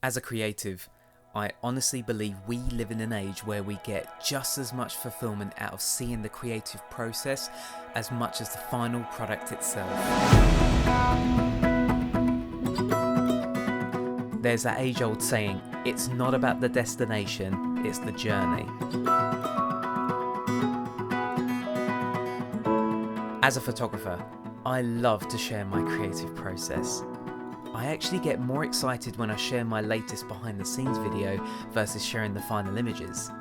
As a creative, I honestly believe we live in an age where we get just as much fulfillment out of seeing the creative process as much as the final product itself. There's that age-old saying, it's not about the destination, it's the journey. As a photographer, I love to share my creative process. I actually get more excited when I share my latest behind the scenes video versus sharing the final images.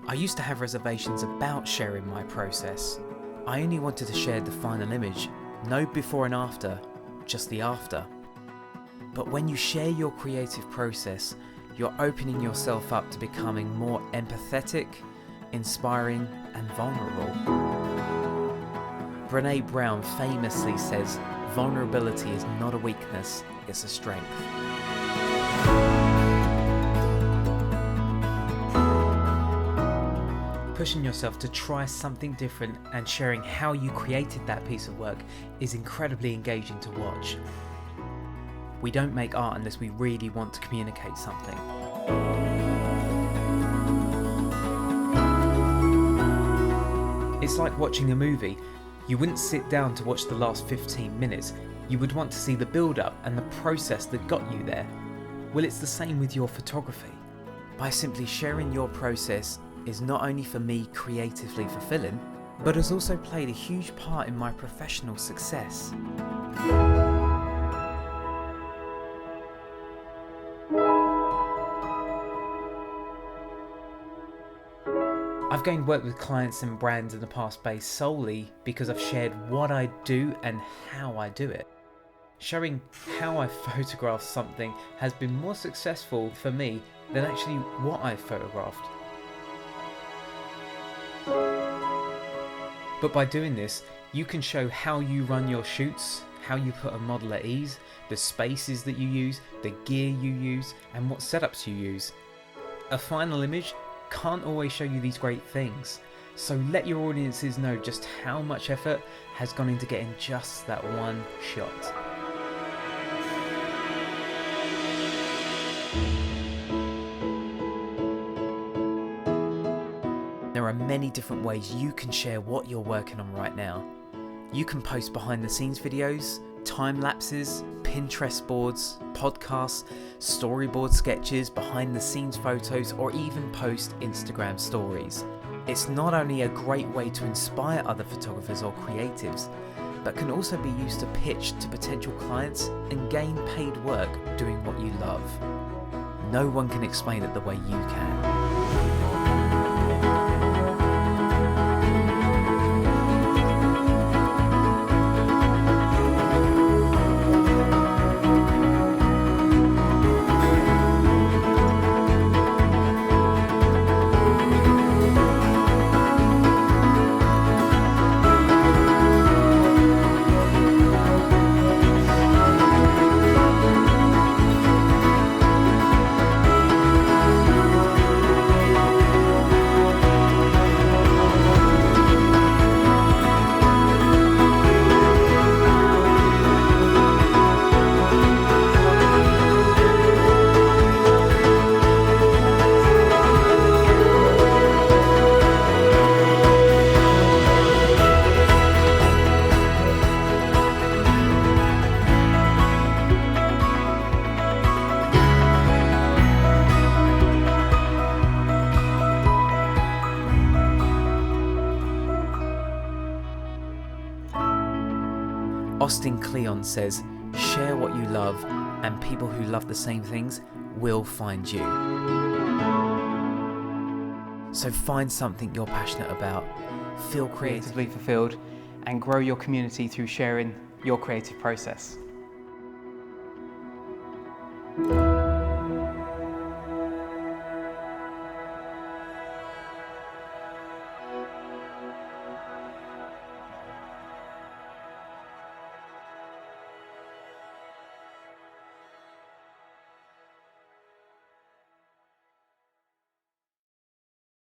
I used to have reservations about sharing my process. I only wanted to share the final image, no before and after, just the after. But when you share your creative process, you're opening yourself up to becoming more empathetic, inspiring and vulnerable. Brené Brown famously says, vulnerability is not a weakness, it's a strength. Pushing yourself to try something different and sharing how you created that piece of work is incredibly engaging to watch. We don't make art unless we really want to communicate something. It's like watching a movie. You wouldn't sit down to watch the last 15 minutes. You would want to see the build-up and the process that got you there. Well, it's the same with your photography. By simply sharing your process is not only for me creatively fulfilling, but has also played a huge part in my professional success. I've gained work with clients and brands in the past based solely because I've shared what I do and how I do it. Showing how I photograph something has been more successful for me than actually what I've photographed. But by doing this, you can show how you run your shoots, how you put a model at ease, the spaces that you use, the gear you use, and what setups you use. A final image can't always show you these great things, so let your audiences know just how much effort has gone into getting just that one shot. There are many different ways you can share what you're working on right now. You can post behind the scenes videos, time lapses, Pinterest boards, podcasts, storyboard sketches, behind the scenes photos, or even post Instagram stories. It's not only a great way to inspire other photographers or creatives, but can also be used to pitch to potential clients and gain paid work doing what you love. No one can explain it the way you can. Austin Kleon says, share what you love and people who love the same things will find you. So find something you're passionate about, feel creatively fulfilled, and grow your community through sharing your creative process.